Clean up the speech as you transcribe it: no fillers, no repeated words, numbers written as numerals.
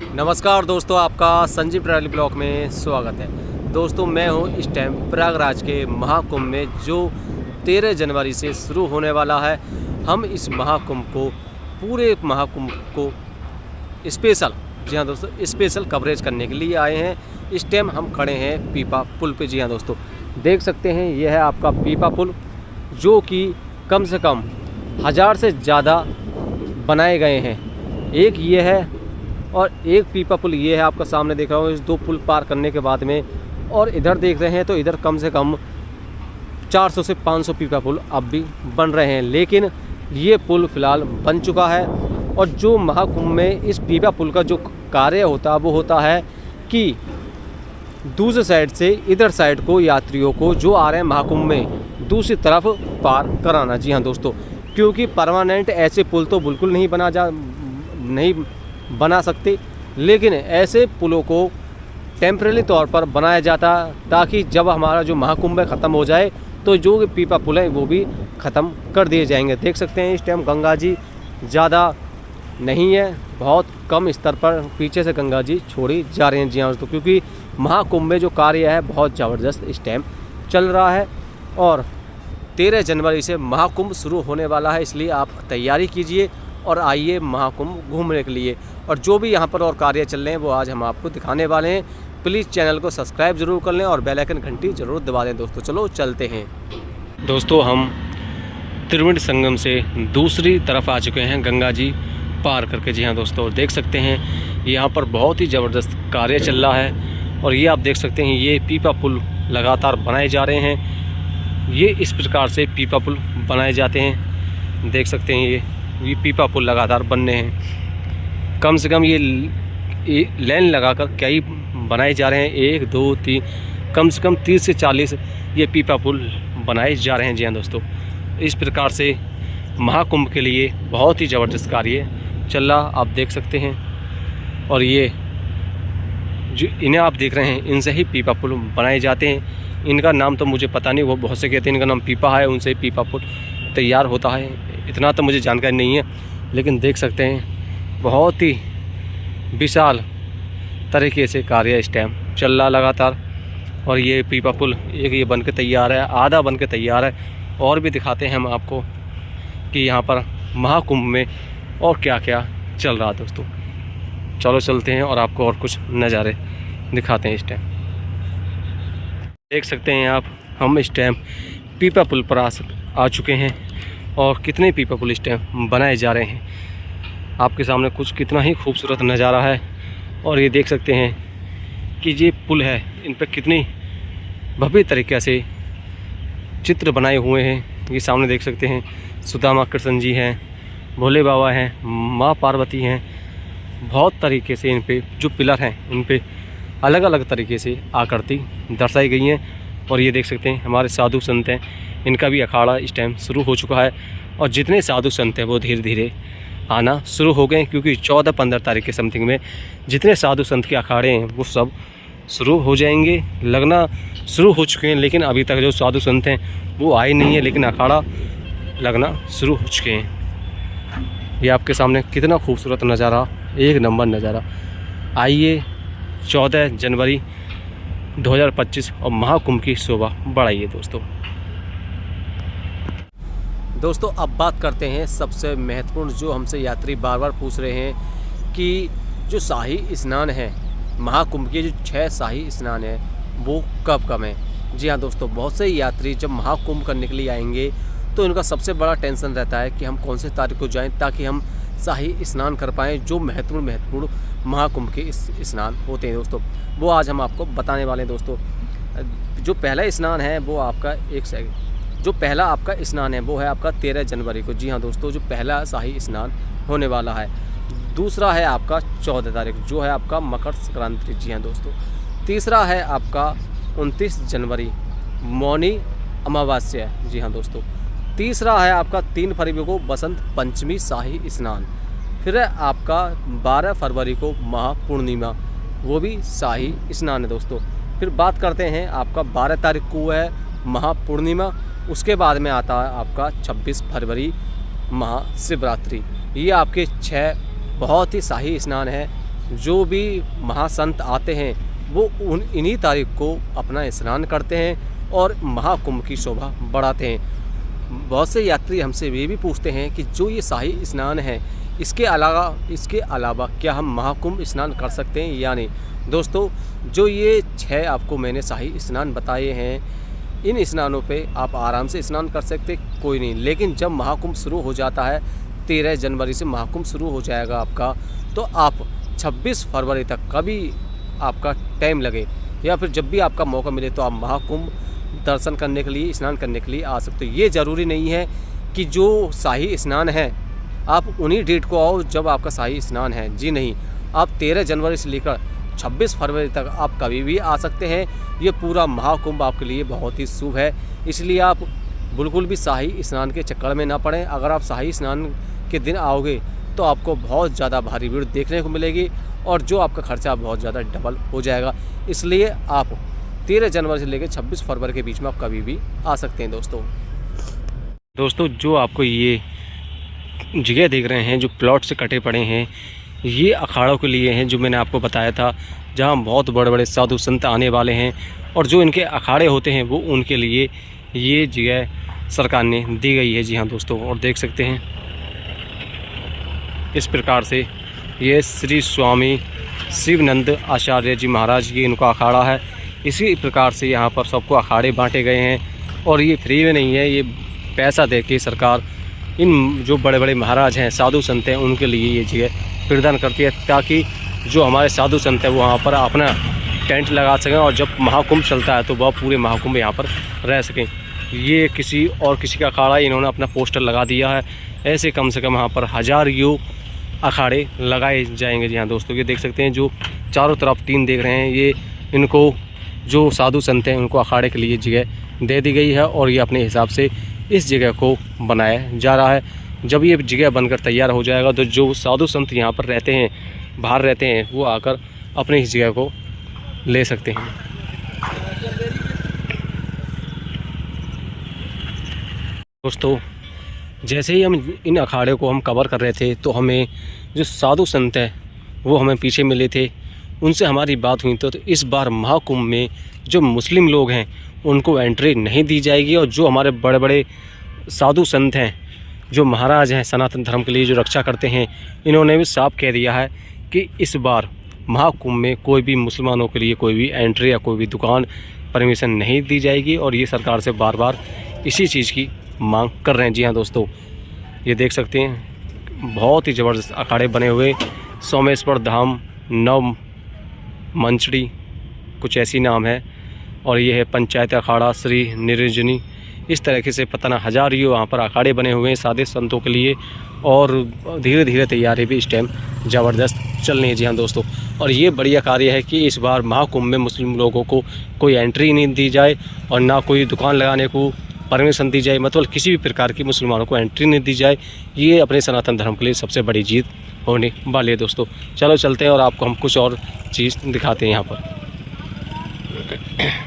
नमस्कार दोस्तों, आपका संजीव ट्रैवल ब्लॉग में स्वागत है। दोस्तों मैं हूं इस टाइम प्रयागराज के महाकुंभ में, जो 13 जनवरी से शुरू होने वाला है। हम इस महाकुंभ को, पूरे महाकुंभ को स्पेशल, जी हाँ दोस्तों, स्पेशल कवरेज करने के लिए आए हैं। इस टाइम हम खड़े हैं पीपा पुल पे। जी हाँ दोस्तों, देख सकते हैं यह है आपका पीपा पुल, जो कि कम से कम 1000 से ज़्यादा बनाए गए हैं। एक ये है और एक पीपा पुल ये है, आपका सामने देख रहा हूँ। इस दो पुल पार करने के बाद में, और इधर देख रहे हैं तो इधर कम से कम 400 से 500 पीपा पुल अब भी बन रहे हैं, लेकिन ये पुल फ़िलहाल बन चुका है। और जो महाकुंभ में इस पीपा पुल का जो कार्य होता है वो होता है कि दूसरे साइड से इधर साइड को यात्रियों को जो आ रहे हैं महाकुंभ में, दूसरी तरफ पार कराना। जी हाँ दोस्तों, क्योंकि परमानेंट ऐसे पुल तो बिल्कुल नहीं बना सकते, लेकिन ऐसे पुलों को टेम्परेरी तौर पर बनाया जाता, ताकि जब हमारा जो महाकुंभ ख़त्म हो जाए तो जो पीपा पुल है वो भी ख़त्म कर दिए जाएंगे। देख सकते हैं इस टाइम गंगा जी ज़्यादा नहीं है, बहुत कम स्तर पर पीछे से गंगा जी छोड़ी जा रही हैं। जी हाँ दोस्तों, क्योंकि महाकुंभ में जो कार्य है बहुत ज़बरदस्त इस टाइम चल रहा है, और 13 जनवरी से महाकुंभ शुरू होने वाला है। इसलिए आप तैयारी कीजिए और आइए महाकुंभ घूमने के लिए। और जो भी यहाँ पर और कार्य चल रहे हैं वो आज हम आपको दिखाने वाले हैं। प्लीज़ चैनल को सब्सक्राइब ज़रूर कर लें और बेल आइकन घंटी ज़रूर दबा दें। दोस्तों चलो चलते हैं। दोस्तों हम त्रिवेणी संगम से दूसरी तरफ आ चुके हैं, गंगा जी पार करके। जी हाँ दोस्तों, देख सकते हैं यहाँ पर बहुत ही ज़बरदस्त कार्य चल रहा है। और ये आप देख सकते हैं ये पीपा पुल लगातार बनाए जा रहे हैं। ये इस प्रकार से पीपा पुल बनाए जाते हैं। देख सकते हैं ये पीपा पुल लगातार बनने हैं। कम से कम ये लाइन लगाकर कई बनाए जा रहे हैं, 1 2 3, कम से कम 30 से 40 ये पीपा पुल बनाए जा रहे हैं। जी हाँ दोस्तों, इस प्रकार से महाकुंभ के लिए बहुत ही ज़बरदस्त कार्य चल रहा, आप देख सकते हैं। और ये जो इन्हें आप देख रहे हैं, इनसे ही पीपा पुल बनाए जाते हैं। इनका नाम तो मुझे पता नहीं, वो बहुत से कहते हैं इनका नाम पीपा है, उनसे पीपा पुल तैयार होता है। इतना तो मुझे जानकारी नहीं है, लेकिन देख सकते हैं बहुत ही विशाल तरीके से कार्य इस टाइम चल रहा लगातार। और ये पीपा पुल एक ये बन के तैयार है, आधा बन के तैयार है। और भी दिखाते हैं हम आपको कि यहाँ पर महाकुंभ में और क्या क्या चल रहा है। दोस्तों चलो चलते हैं और आपको और कुछ नज़ारे दिखाते हैं। इस टाइम देख सकते हैं आप, हम इस टाइम पीपा पुल पर आ चुके हैं। और कितने पीपा पुल इस टाइम बनाए जा रहे हैं, आपके सामने कुछ कितना ही खूबसूरत नज़ारा है। और ये देख सकते हैं कि ये पुल है, इन पर कितनी भव्य तरीक़े से चित्र बनाए हुए हैं। ये सामने देख सकते हैं सुदामा कृष्ण जी हैं, भोले बाबा हैं, माँ पार्वती हैं। बहुत तरीके से इन पे जो पिलर हैं, इन पे अलग अलग तरीके से आकृति दर्शाई गई हैं। और ये देख सकते हैं हमारे साधु संत हैं, इनका भी अखाड़ा इस टाइम शुरू हो चुका है। और जितने साधु संत हैं वो धीरे धीरे आना शुरू हो गए, क्योंकि 14-15 तारीख के समथिंग में जितने साधु संत के अखाड़े हैं वो सब शुरू हो जाएंगे, लगना शुरू हो चुके हैं। लेकिन अभी तक जो साधु संत हैं वो आए नहीं है, लेकिन अखाड़ा लगना शुरू हो चुके हैं। ये आपके सामने कितना खूबसूरत नज़ारा, एक नंबर नज़ारा। आइए 14 जनवरी 2025 और महाकुंभ की शोभा बढ़ाइए। दोस्तों अब बात करते हैं सबसे महत्वपूर्ण, जो हमसे यात्री बार बार पूछ रहे हैं कि जो शाही स्नान है महाकुंभ के, जो 6 शाही स्नान है वो कब कब हैं। जी हाँ दोस्तों, बहुत से यात्री जब महाकुंभ करने के लिए आएंगे तो इनका सबसे बड़ा टेंशन रहता है कि हम कौन से तारीख को जाएं, ताकि हम शाही स्नान कर पाएँ। जो महत्वपूर्ण महाकुंभ के स्नान होते हैं दोस्तों, वो आज हम आपको बताने वाले हैं। दोस्तों जो पहला स्नान है वो आपका जो पहला आपका स्नान है वो है आपका 13 जनवरी को। जी हाँ दोस्तों, जो पहला शाही स्नान होने वाला है। दूसरा है आपका 14 तारीख, जो है आपका मकर संक्रांति। जी हाँ दोस्तों, तीसरा है आपका 29 जनवरी, मौनी अमावस्या। जी हाँ दोस्तों, तीसरा है आपका 3 फरवरी को बसंत पंचमी शाही स्नान। फिर है आपका 12 फरवरी को महापूर्णिमा, वो भी शाही स्नान है दोस्तों। फिर बात करते हैं आपका 12 तारीख को है महापूर्णिमा। उसके बाद में आता है आपका 26 फरवरी महाशिवरात्रि। ये आपके 6 बहुत ही शाही स्नान है जो भी महासंत आते हैं वो इन्हीं तारीख को अपना स्नान करते हैं और महाकुंभ की शोभा बढ़ाते हैं। बहुत से यात्री हमसे ये भी पूछते हैं कि जो ये शाही स्नान है इसके अलावा क्या हम महाकुंभ स्नान कर सकते हैं या नहीं। दोस्तों, जो ये 6 आपको मैंने शाही स्नान बताए हैं, इन स्नानों पे आप आराम से स्नान कर सकते, कोई नहीं। लेकिन जब महाकुंभ शुरू हो जाता है, 13 जनवरी से महाकुंभ शुरू हो जाएगा आपका, तो आप 26 फरवरी तक कभी आपका टाइम लगे या फिर जब भी आपका मौका मिले तो आप महाकुंभ दर्शन करने के लिए, स्नान करने के लिए आ सकते हो। ये ज़रूरी नहीं है कि जो शाही स्नान है आप उन्हीं डेट को आओ जब आपका शाही स्नान है। जी नहीं, आप 13 जनवरी से लेकर 26 फरवरी तक आप कभी भी आ सकते हैं। ये पूरा महाकुंभ आपके लिए बहुत ही शुभ है, इसलिए आप बिल्कुल भी शाही स्नान के चक्कर में ना पड़ें। अगर आप शाही स्नान के दिन आओगे तो आपको बहुत ज़्यादा भारी भीड़ देखने को मिलेगी और जो आपका खर्चा बहुत ज़्यादा डबल हो जाएगा। इसलिए आप 13 जनवरी से लेकर 26 फरवरी के बीच में आप कभी भी आ सकते हैं। दोस्तों, जो आपको ये जगह देख रहे हैं, जो प्लॉट से कटे पड़े हैं, ये अखाड़ों के लिए हैं, जो मैंने आपको बताया था, जहाँ बहुत बड़े बड़े साधु संत आने वाले हैं और जो इनके अखाड़े होते हैं वो उनके लिए ये जगह सरकार ने दी गई है। जी हाँ दोस्तों, और देख सकते हैं इस प्रकार से ये श्री स्वामी शिवानंद आचार्य जी महाराज, ये इनका अखाड़ा है। इसी प्रकार से यहाँ पर सबको अखाड़े बांटे गए हैं और ये फ्री में नहीं है, ये पैसा दे के सरकार इन जो बड़े बड़े महाराज हैं, साधु संत हैं, उनके लिए ये जगह प्रदान करती है, ताकि जो हमारे साधु संत हैं वो वहाँ पर अपना टेंट लगा सकें और जब महाकुंभ चलता है तो वह पूरे महाकुंभ यहाँ पर रह सकें। ये किसी का अखाड़ा, इन्होंने अपना पोस्टर लगा दिया है। ऐसे कम से कम यहाँ पर 1000 अखाड़े लगाए जाएंगे। जी हाँ दोस्तों, ये देख सकते हैं जो चारों तरफ 3 देख रहे हैं, ये इनको जो साधु संत हैं उनको अखाड़े के लिए जगह दे दी गई है और ये अपने हिसाब से इस जगह को बनाया जा रहा है। जब ये जगह बनकर तैयार हो जाएगा तो जो साधु संत यहाँ पर रहते हैं, बाहर रहते हैं, वो आकर अपने इस जगह को ले सकते हैं। दोस्तों, जैसे ही हम इन अखाड़े को कवर कर रहे थे तो हमें जो साधु संत हैं वो हमें पीछे मिले थे, उनसे हमारी बात हुई। तो इस बार महाकुंभ में जो मुस्लिम लोग हैं उनको एंट्री नहीं दी जाएगी और जो हमारे बड़े बड़े साधु संत हैं, जो महाराज हैं, सनातन धर्म के लिए जो रक्षा करते हैं, इन्होंने भी साफ कह दिया है कि इस बार महाकुंभ में कोई भी मुसलमानों के लिए कोई भी एंट्री या कोई भी दुकान परमिशन नहीं दी जाएगी और ये सरकार से बार बार इसी चीज़ की मांग कर रहे हैं। जी हाँ दोस्तों, ये देख सकते हैं बहुत ही ज़बरदस्त अखाड़े बने हुए, सोमेश्वर धाम, नव मंचड़ी, कुछ ऐसी नाम है, और ये है पंचायत अखाड़ा श्री निरंजनी। इस तरीके से पता ना 1000 वहाँ पर अखाड़े बने हुए हैं साधे संतों के लिए और धीरे धीरे तैयारी भी इस टाइम ज़बरदस्त चल रही है। जी हाँ दोस्तों, और ये बढ़िया कार्य है कि इस बार महाकुंभ में मुस्लिम लोगों को कोई एंट्री नहीं दी जाए और ना कोई दुकान लगाने को परमिशन दी जाए, मतलब किसी भी प्रकार की मुसलमानों को एंट्री नहीं दी जाए। ये अपने सनातन धर्म के लिए सबसे बड़ी जीत होने वाली है। दोस्तों चलो चलते हैं और आपको हम कुछ और चीज़ दिखाते हैं यहाँ पर।